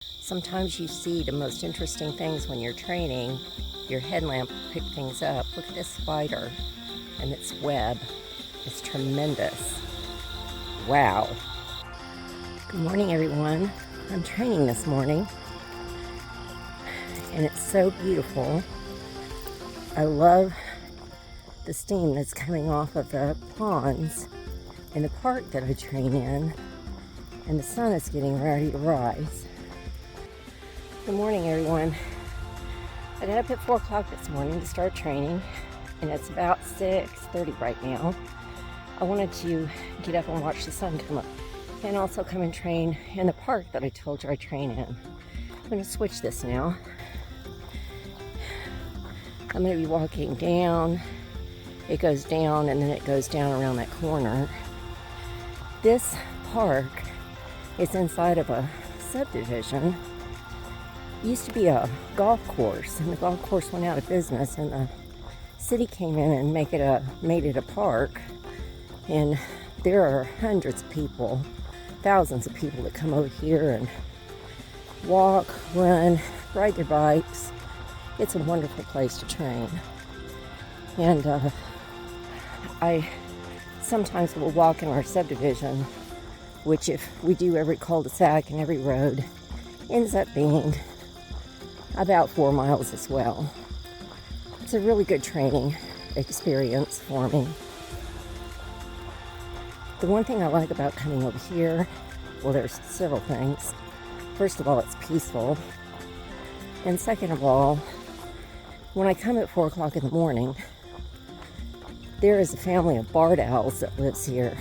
Sometimes you see the most interesting things when you're training. Your headlamp will pick things up. Look at this spider and its web. It's tremendous. Wow. Good morning, everyone. I'm training this morning, and it's so beautiful. I love the steam that's coming off of the ponds in the park that I train in, and the sun is getting ready to rise. Good morning, everyone. I got up at 4 o'clock this morning to start training, and it's about 6:30 right now. I wanted to get up and watch the sun come up, and also come and train in the park that I told you I train in. I'm going to switch this now. I'm going to be walking down. It goes down, and then it goes down around that corner. This park is inside of a subdivision. It used to be a golf course, and the golf course went out of business, and the city came in and made it a park. And there are hundreds of people, thousands of people that come over here and walk, run, ride their bikes. It's a wonderful place to train. And I sometimes will walk in our subdivision, which, if we do every cul-de-sac and every road, ends up being about 4 miles as well. It's a really good training experience for me. The one thing I like about coming over here, well, there's several things. First of all, it's peaceful. And second of all, when I come at 4 o'clock in the morning, there is a family of barred owls that lives here.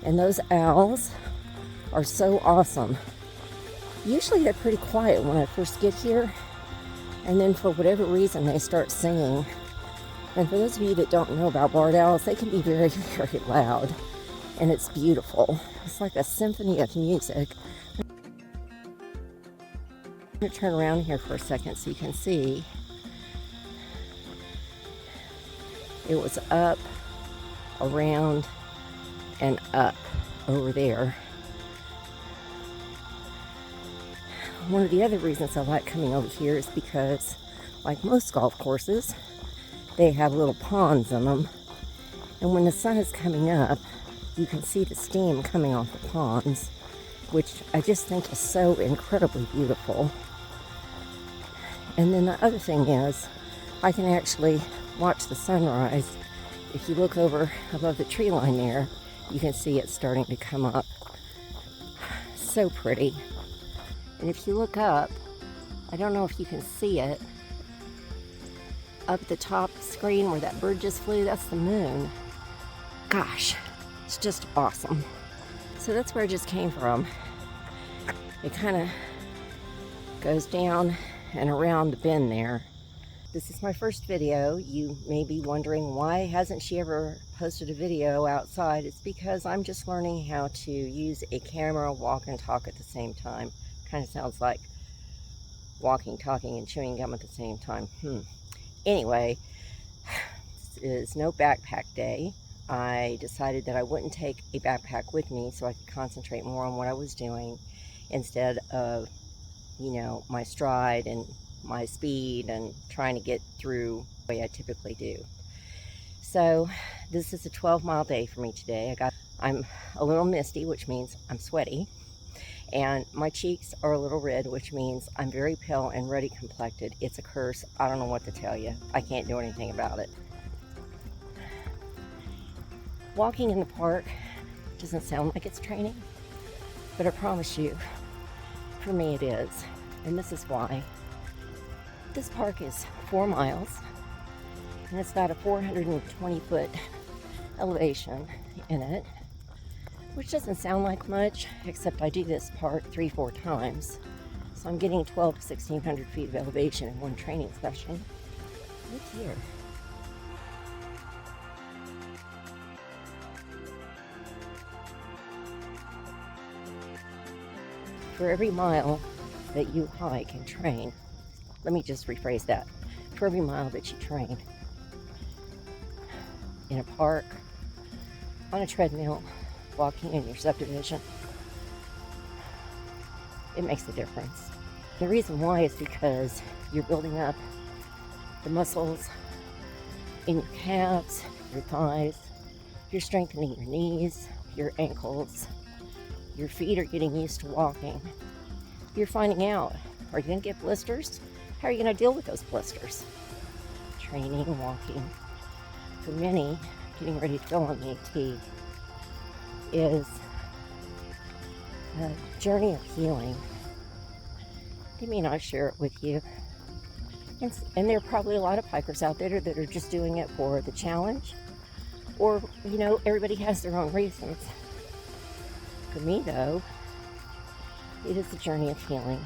And those owls are so awesome. Usually they're pretty quiet when I first get here, and then for whatever reason they start singing. And for those of you that don't know about barred owls, they can be very, very loud, and it's beautiful. It's like a symphony of music. I'm going to turn around here for a second so you can see. It was up, around, and up over there. One of the other reasons I like coming over here is because, like most golf courses, they have little ponds in them. And when the sun is coming up, you can see the steam coming off the ponds, which I just think is so incredibly beautiful. And then the other thing is, I can actually watch the sunrise. If you look over above the tree line there, you can see it starting to come up. So pretty. And if you look up, I don't know if you can see it, up at the top screen where that bird just flew, that's the moon. Gosh, it's just awesome. So that's where I just came from. It kind of goes down and around the bend there. This is my first video. You may be wondering, why hasn't she ever posted a video outside? It's because I'm just learning how to use a camera, walk, and talk at the same time. Kind of sounds like walking, talking, and chewing gum at the same time. Anyway, this is no backpack day. I decided that I wouldn't take a backpack with me so I could concentrate more on what I was doing instead of, my stride and my speed and trying to get through the way I typically do. So this is a 12-mile day for me today. I'm a little misty, which means I'm sweaty. And my cheeks are a little red, which means I'm very pale and ruddy complected. It's a curse. I don't know what to tell you. I can't do anything about it. Walking in the park doesn't sound like it's training, but I promise you, for me it is. And this is why. This park is 4 miles, and it's got a 420-foot elevation in it, which doesn't sound like much, except I do this park 3-4 times. So I'm getting 1,200 to 1,600 feet of elevation in one training session. Look here. For every mile that you hike and train, let me just rephrase that. For every mile that you train in a park, on a treadmill, walking in your subdivision, it makes a difference. The reason why is because you're building up the muscles in your calves, your thighs, you're strengthening your knees, your ankles, your feet are getting used to walking. You're finding out, are you going to get blisters? How are you going to deal with those blisters? Training, walking. For many, getting ready to go on the AT is a journey of healing. They may not share it with you. And there are probably a lot of hikers out there that are just doing it for the challenge, or, everybody has their own reasons. For me, though, it is a journey of healing.